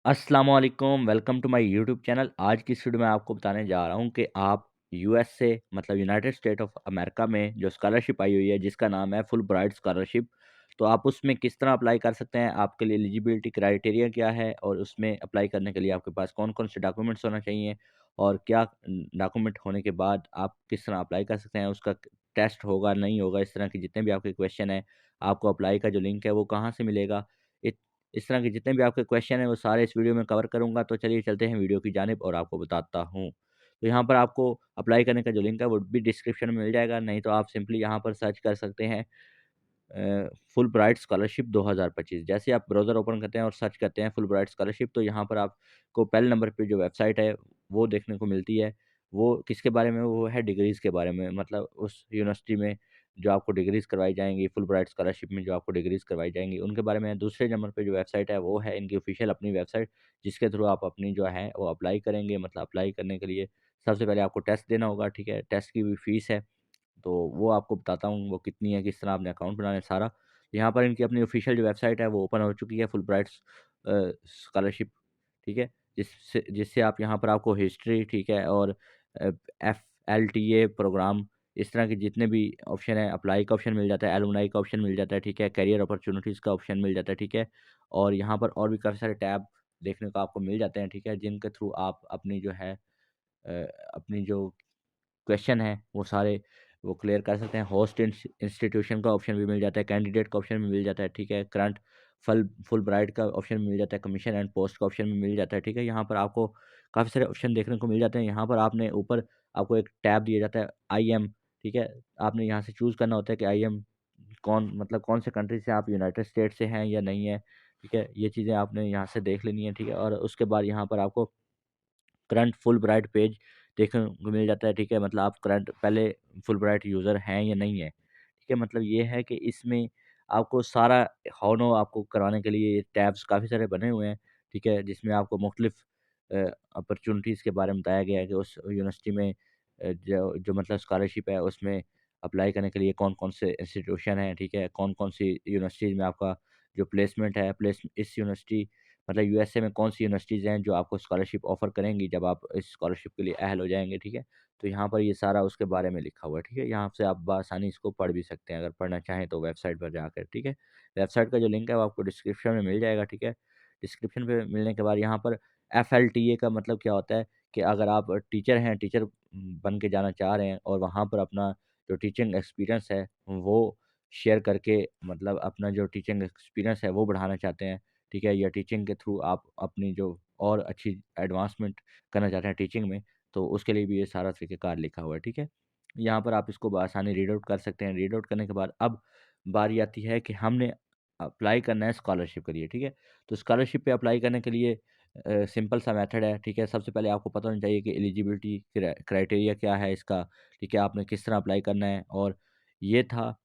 अस्सलाम वालेकुम, welcome to my YouTube channel. आज की इस वीडियो में आपको बताने जा रहा हूँ कि आप यूएस से मतलब यूनाइटेड स्टेट ऑफ अमेरिका में जो स्कॉलरशिप आई हुई है जिसका नाम है फुल ब्राइट स्कॉलरशिप, तो आप उसमें किस तरह अप्लाई कर सकते हैं, आपके लिए एलिजिबिलिटी क्राइटेरिया क्या है और उसमें अप्लाई करने के लिए आपके पास कौन-कौन से डॉक्यूमेंट्स होना चाहिए और क्या डॉक्यूमेंट होने के बाद आप किस तरह अप्लाई कर सकते हैं, उसका टेस्ट होगा, नहीं होगा, इस तरह के जितने भी आपके क्वेश्चन हैं, आपको अप्लाई का जो लिंक है वो कहाँ से मिलेगा? इत इस तरह के जितने भी आपके क्वेश्चन हैं वो सारे इस वीडियो में कवर करूँगा, तो चलिए चलते हैं वीडियो की जानिब और आपको बताता हूँ। तो यहाँ पर आपको अप्लाई करने का जो लिंक है वो भी डिस्क्रिप्शन में मिल जाएगा, नहीं तो आप सिंपली यहाँ पर सर्च कर सकते हैं फुल ब्राइट स्कॉलरशिप 2025। जैसे आप ब्राउज़र ओपन करते हैं और सर्च करते हैं फुल ब्राइट स्कॉलरशिप, तो यहाँ पर आपको पहले नंबर पे जो वेबसाइट है वो देखने को मिलती है। वो किसके बारे में, वो है डिग्रीज़ के बारे में, मतलब उस यूनिवर्सिटी में जो आपको डिग्रीज़ करवाई जाएँगी, फुल ब्राइट स्कॉलरशिप में जो आपको डिग्रीज़ करवाई जाएँगी, उनके बारे में। दूसरे नंबर पे जो वेबसाइट है वो है इनकी ऑफ़िशियल अपनी वेबसाइट, जिसके थ्रू आप अपनी जो है वो अप्लाई करेंगे। मतलब अप्लाई करने के लिए सबसे पहले आपको टेस्ट देना होगा, ठीक है? टेस्ट की भी फ़ीस है। तो वो आपको बताता हूँ वो कितनी है, किस तरह आपने अकाउंट बनाना है सारा। यहाँ पर इनकी अपनी ऑफ़िशियल जो वेबसाइट है वो ओपन हो चुकी है फुलब्राइट स्कॉलरशिप, ठीक है? जिससे जिससे आप यहाँ पर आपको हिस्ट्री, ठीक है? और एफएलटीए प्रोग्राम, इस तरह के जितने भी ऑप्शन हैं, अप्लाई का ऑप्शन मिल जाता है, एलुमनाई का ऑप्शन मिल जाता है, ठीक है? करियर अपॉर्च्युनिटीज़ का ऑप्शन मिल जाता है, ठीक है? और यहाँ पर और भी काफ़ी सारे टैब देखने को आपको मिल जाते हैं, ठीक है? जिनके थ्रू आप अपनी जो है अ, अपनी जो क्वेश्चन हैं, वो सारे वो क्लियर कर सकते हैं। होस्ट इंस्टीट्यूशन का ऑप्शन भी मिल जाता है, कैंडिडेट का ऑप्शन भी मिल जाता है, ठीक है? करंट फुल ब्राइट का ऑप्शन मिल जाता है, कमीशन एंड पोस्ट का ऑप्शन भी मिल जाता है, ठीक है? यहाँ पर आपको काफ़ी सारे ऑप्शन देखने को मिल जाते हैं। यहाँ पर आपने ऊपर आपको एक टैब दिया जाता है आईएम, ठीक है? आपने यहाँ से चूज़ करना होता है कि आईएम कौन, मतलब कौन से कंट्री से, आप यूनाइटेड स्टेट से हैं या नहीं है, ठीक है? ये चीज़ें आपने यहाँ से देख लेनी है, ठीक है? और उसके बाद यहाँ पर आपको करंट फुलब्राइट पेज देखने को मिल जाता है, ठीक है? मतलब आप करंट पहले फुलब्राइट यूज़र हैं या नहीं है, ठीक है? मतलब ये है कि इसमें आपको सारा होनो आपको करवाने के लिए टैब्स काफ़ी सारे बने हुए हैं, ठीक है? जिसमें आपको मुख्तलिफ अपॉर्च्युनिटीज़ के बारे में बताया गया है कि उस यूनिवर्सिटी में जो जो मतलब स्कॉलरशिप है उसमें अप्लाई करने के लिए कौन-कौन से इंस्टीट्यूशन हैं, ठीक है? कौन-कौन सी यूनिवर्सिटीज़ में आपका जो प्लेसमेंट है, प्लेस इस यूनिवर्सिटी मतलब यूएसए में कौन-सी यूनिवर्सिटीज़ हैं जो आपको स्कॉलरशिप ऑफ़र करेंगी जब आप इस स्कॉलरशिप के लिए अहल हो जाएँगे, ठीक है? तो यहाँ पर ये सारा उसके बारे में लिखा हुआ है, ठीक है? यहाँ से आप बआसानी इसको पढ़ भी सकते हैं, अगर पढ़ना चाहें तो वेबसाइट पर जाकर, ठीक है? वेबसाइट का जो लिंक है वो आपको डिस्क्रिप्शन में मिल जाएगा, ठीक है? डिस्क्रिप्शन पे मिलने के बाद यहाँ पर एफएलटीए का मतलब क्या होता है कि अगर आप टीचर हैं, टीचर बन के जाना चाह रहे हैं और वहाँ पर अपना जो टीचिंग एक्सपीरियंस है, वो शेयर करके मतलब अपना जो टीचिंग एक्सपीरियंस है वो बढ़ाना चाहते हैं, ठीक है? या टीचिंग के थ्रू आप अपनी जो और अच्छी एडवांसमेंट करना चाहते हैं टीचिंग में, तो उसके लिए भी ये सारा तरीक़ेकार लिखा हुआ है, ठीक है? यहाँ पर आप इसको बआसानी रीड आउट कर सकते हैं। रीड आउट करने के बाद अब बारी आती है कि हमने अप्लाई करना है स्कॉलरशिप के लिए, ठीक है? तो स्कॉलरशिप पे अप्लाई करने के लिए सिंपल सा मेथड है, ठीक है? सबसे पहले आपको पता होना चाहिए कि एलिजिबिलिटी क्राइटेरिया क्या है इसका, ठीक है? आपने किस तरह अप्लाई करना है, और ये था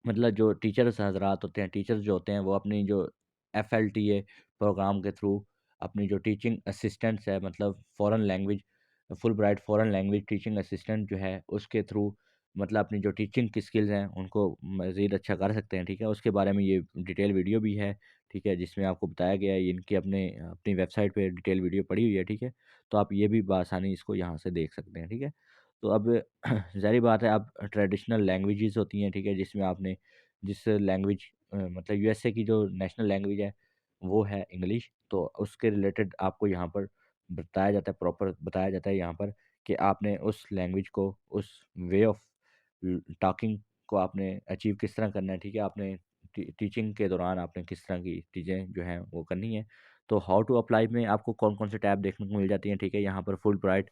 मतलब जो टीचर्स हज़रात होते हैं, टीचर्स जो होते हैं वो अपनी जो एफएलटीए प्रोग्राम के थ्रू अपनी जो टीचिंग असिस्टेंट्स है, मतलब foreign language Fulbright foreign language teaching assistant जो है उसके थ्रू मतलब अपनी जो टीचिंग की स्किल्स हैं उनको मज़ीद अच्छा कर सकते हैं, ठीक है? उसके बारे में ये डिटेल वीडियो भी है, ठीक है? जिसमें आपको बताया गया है, इनकी अपनी वेबसाइट पे डिटेल वीडियो पड़ी हुई है, ठीक है? तो आप ये भी बआसानी इसको यहाँ से देख सकते हैं, ठीक है? तो अब ज़ाहिर बात है, अब ट्रेडिशनल लैंग्वेजेज़ होती हैं, ठीक है? जिसमें आपने जिस लैंग्वेज मतलब यूएसए की जो नेशनल लैंग्वेज है, वो है इंग्लिश। तो उसके रिलेटेड आपको यहाँ पर बताया जाता है, प्रॉपर बताया जाता है यहाँ पर कि आपने उस लैंग्वेज को, उस वे ऑफ टॉकिंग को आपने अचीव किस तरह करना है, ठीक है? आपने टीचिंग के दौरान आपने किस तरह की चीज़ें जो हैं वो करनी है। तो हाउ टू अप्लाई में आपको कौन-कौन से टैब देखने को मिल जाती हैं, ठीक है? यहाँ पर Fulbright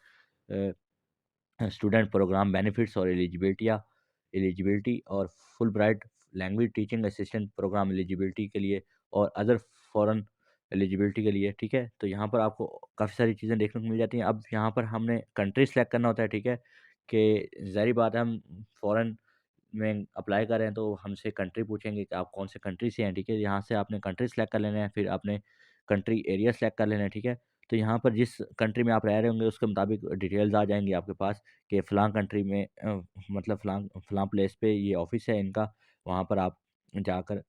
a student program benefits और एलिजिबिलिटी और Fulbright language teaching assistant program eligibility के लिए और अदर फॉरेन एलिजिबिलिटी के लिए, ठीक है? तो यहाँ पर आपको काफ़ी सारी चीज़ें देखने को मिल जाती हैं। अब यहाँ पर हमने कंट्री सेलेक्ट करना होता है, ठीक है? कि ज़ाहिर बात है, हम फॉरेन में अप्लाई कर रहे हैं तो हमसे कंट्री पूछेंगे कि आप कौन से कंट्री से हैं, ठीक है? यहाँ से आपने कंट्री सेलेक्ट कर लेना है, फिर आपने कंट्री एरिया सेलेक्ट कर लेना है, ठीक है? तो यहाँ पर जिस कंट्री में आप रह रहे होंगे उसके मुताबिक डिटेल्स आ जाएँगी आपके पास कि फ़लाँ कंट्री में मतलब फ़लाँ फ़लाँ प्लेस पे ये ऑफ़िस है इनका, वहाँ पर आप जाकर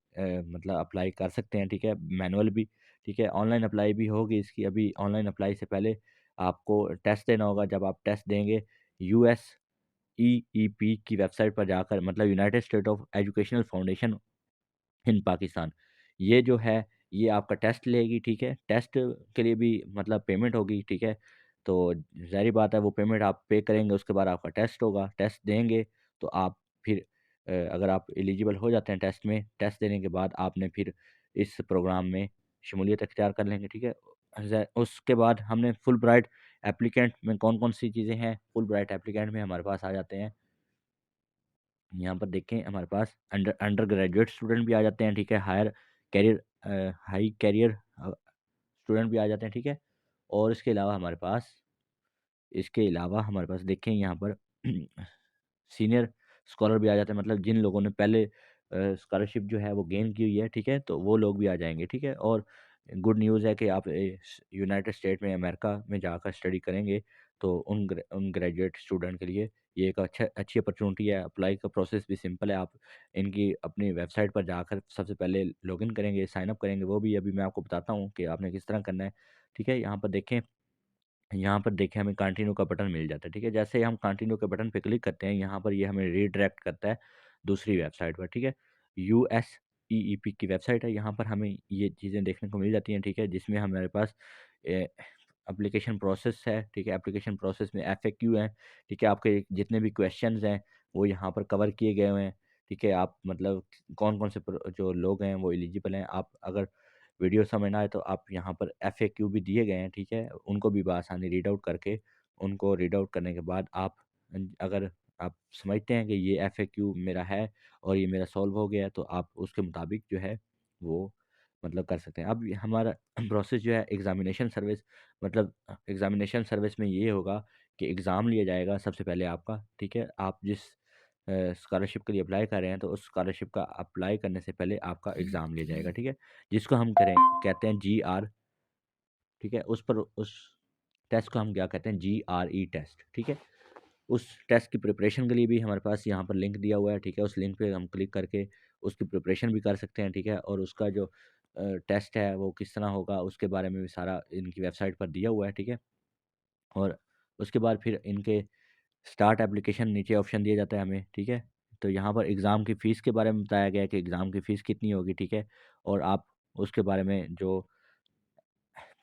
मतलब अप्लाई कर सकते हैं, ठीक है? मैनुअल भी, ठीक है? ऑनलाइन अप्लाई भी होगी इसकी। अभी ऑनलाइन अप्लाई से पहले आपको टेस्ट देना होगा। जब आप टेस्ट देंगे, यूएसईईपी की वेबसाइट पर जाकर, मतलब United state of educational foundation इन पाकिस्तान, ये जो है ये आपका टेस्ट लेगी, ठीक है? टेस्ट के लिए भी मतलब पेमेंट होगी, ठीक है? तो ज़ाहिर बात है वो पेमेंट आप पे करेंगे, उसके बाद आपका टेस्ट होगा। टेस्ट देंगे तो आप फिर अगर आप एलिजिबल हो जाते हैं टेस्ट में, टेस्ट देने के बाद आपने फिर इस प्रोग्राम में शमूलियत अख्तियार कर लेंगे, ठीक है? उसके बाद हमने फुल ब्राइट एप्लीकेंट में कौन-कौन सी चीज़ें हैं, फुल ब्राइट एप्लीकेंट में हमारे पास आ जाते हैं। यहाँ पर देखें हमारे पास अंडर ग्रेजुएट स्टूडेंट भी आ जाते हैं, ठीक है? हाई कैरियर स्टूडेंट भी आ जाते हैं, ठीक है? और इसके अलावा हमारे पास देखें यहाँ पर सीनियर स्कॉलर भी आ जाते हैं, मतलब जिन लोगों ने पहले स्कॉलरशिप जो है वो गेन की हुई है, ठीक है? तो वो लोग भी आ जाएँगे, ठीक है? और गुड न्यूज़ है कि आप यूनाइटेड स्टेट में अमेरिका में जाकर स्टडी करेंगे, तो उन ग्रेजुएट स्टूडेंट के लिए ये एक अच्छी अपॉर्चुनिटी है। अप्लाई का प्रोसेस भी सिंपल है। आप इनकी अपनी वेबसाइट पर जाकर सबसे पहले लॉगिन करेंगे, साइन अप करेंगे, वो भी अभी मैं आपको बताता हूँ कि आपने किस तरह करना है, ठीक है? यहाँ पर देखें हमें कंटिन्यू का बटन मिल जाता है, ठीक है? जैसे ही हम कंटिन्यू के बटन पे क्लिक करते हैं, यहाँ पर ये हमें रीडायरेक्ट करता है दूसरी वेबसाइट पर, ठीक है? यूएसईईपी की वेबसाइट है, यहाँ पर हमें ये चीज़ें देखने को मिल जाती हैं, ठीक है? जिसमें हमारे पास ए, एप्लीकेशन प्रोसेस है, ठीक है? एप्लीकेशन प्रोसेस में एफएक्यू है, ठीक है? आपके जितने भी क्वेश्चंस हैं, वो यहाँ पर कवर किए गए हुए हैं, ठीक है? आप मतलब कौन-कौन से जो लोग हैं, वो एलिजिबल हैं। आप अगर वीडियो समझ ना आए तो आप यहाँ पर एफएक्यू भी दिए गए हैं, ठीक है? उनको भी बआसानी रीड आउट करके, उनको रीड आउट करने के बाद आप अगर आप समझते हैं कि ये एफएक्यू मेरा है और ये मेरा सॉल्व हो गया है, तो आप उसके मुताबिक जो है वो मतलब कर सकते हैं। अब ये हमारा प्रोसेस जो है एग्ज़ामिनेशन सर्विस, मतलब एग्ज़ामिनेशन सर्विस में ये होगा कि एग्ज़ाम लिया जाएगा सबसे पहले आपका, ठीक है? आप जिस स्कॉलरशिप के लिए अप्लाई कर रहे हैं, तो उस स्कॉलरशिप का अप्लाई करने से पहले आपका एग्ज़ाम लिया जाएगा, ठीक है? जिसको हम कहते हैं जीआर, ठीक है? उस टेस्ट को हम क्या कहते हैं, जीआरई टेस्ट, ठीक है? उस टेस्ट की प्रिपरेशन के लिए भी हमारे पास यहाँ पर लिंक दिया हुआ है, ठीक है? उस लिंक पे हम क्लिक करके उसकी प्रिपरेशन भी कर सकते हैं, ठीक है? और उसका जो टेस्ट है वो किस तरह होगा उसके बारे में भी सारा इनकी वेबसाइट पर दिया हुआ है, ठीक है? और उसके बाद फिर इनके स्टार्ट एप्लीकेशन नीचे ऑप्शन दिया जाता है हमें, ठीक है? तो यहाँ पर एग्ज़ाम की फ़ीस के बारे में बताया गया है कि एग्ज़ाम की फ़ीस कितनी होगी, ठीक है? और आप उसके बारे में जो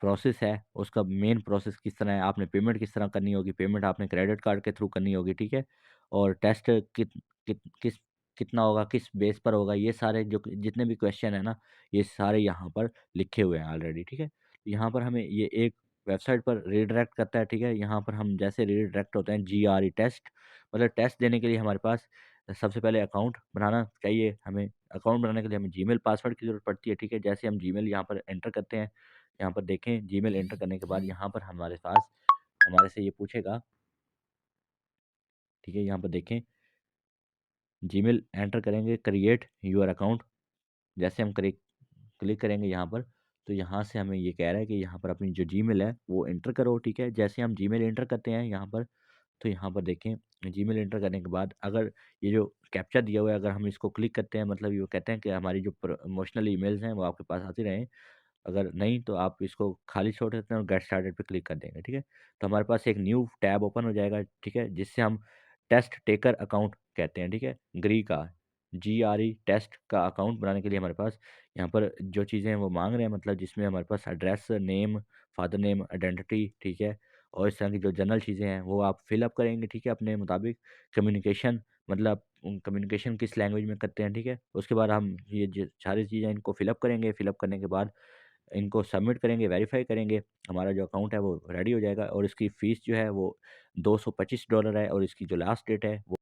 प्रोसेस है, उसका मेन प्रोसेस किस तरह है, आपने पेमेंट किस तरह करनी होगी, पेमेंट आपने क्रेडिट कार्ड के थ्रू करनी होगी, ठीक है? और टेस्ट कित कित किस कितना होगा, किस बेस पर होगा, ये सारे जो जितने भी क्वेश्चन है ना, ये सारे यहाँ पर लिखे हुए हैं ऑलरेडी, ठीक है? यहाँ पर हमें ये एक वेबसाइट पर रीडायरेक्ट करता है, ठीक है? यहाँ पर हम जैसे रीडायरेक्ट होते हैं जीआरई टेस्ट, मतलब टेस्ट देने के लिए हमारे पास सबसे पहले अकाउंट बनाना चाहिए हमें। अकाउंट बनाने के लिए हमें जीमेल पासवर्ड की ज़रूरत पड़ती है, ठीक है? जैसे हम जीमेल यहाँ पर एंटर करते हैं, यहाँ पर देखें जीमेल एंटर करने के बाद यहाँ पर हमारे से ये पूछेगा, ठीक है? यहाँ पर देखें जीमेल एंटर करेंगे, क्रिएट योर अकाउंट, जैसे हम क्लिक करेंगे यहाँ पर, तो यहाँ से हमें ये कह रहा है कि यहाँ पर अपनी जो जीमेल है वो एंटर करो, ठीक है? जैसे हम जीमेल एंटर करते हैं यहाँ पर, तो यहाँ पर देखें जीमेल एंटर करने के बाद अगर ये जो कैप्चा दिया हुआ है, अगर हम इसको क्लिक करते हैं, मतलब ये कहते हैं कि हमारी जो प्रमोशनल ईमेल्स हैं वो आपके पास आती रहें। अगर नहीं तो आप इसको खाली छोड़ सकते हैं और गेट स्टार्टेड पे क्लिक कर देंगे, ठीक है? तो हमारे पास एक न्यू टैब ओपन हो जाएगा, ठीक है? जिससे हम टेस्ट टेकर अकाउंट कहते हैं, ठीक है? जीआरई टेस्ट का अकाउंट बनाने के लिए हमारे पास यहाँ पर जो चीज़ें हैं वो माँग रहे हैं, मतलब जिसमें हमारे पास address, name, father name, identity, ठीक है? और इस तरह की जो जनरल चीज़ें हैं वो आप फिल अप करेंगे, ठीक है? अपने मुताबिक कम्युनिकेशन, मतलब कम्युनिकेशन किस लैंग्वेज में करते हैं, ठीक है? उसके बाद हम ये जो सारी चीज़ें इनको फिल अप करेंगे, फिल अप करने के बाद इनको सबमिट करेंगे, वेरीफ़ाई करेंगे, हमारा जो अकाउंट है वो रेडी हो जाएगा और इसकी फ़ीस जो है वो $225 है और इसकी जो लास्ट डेट है वो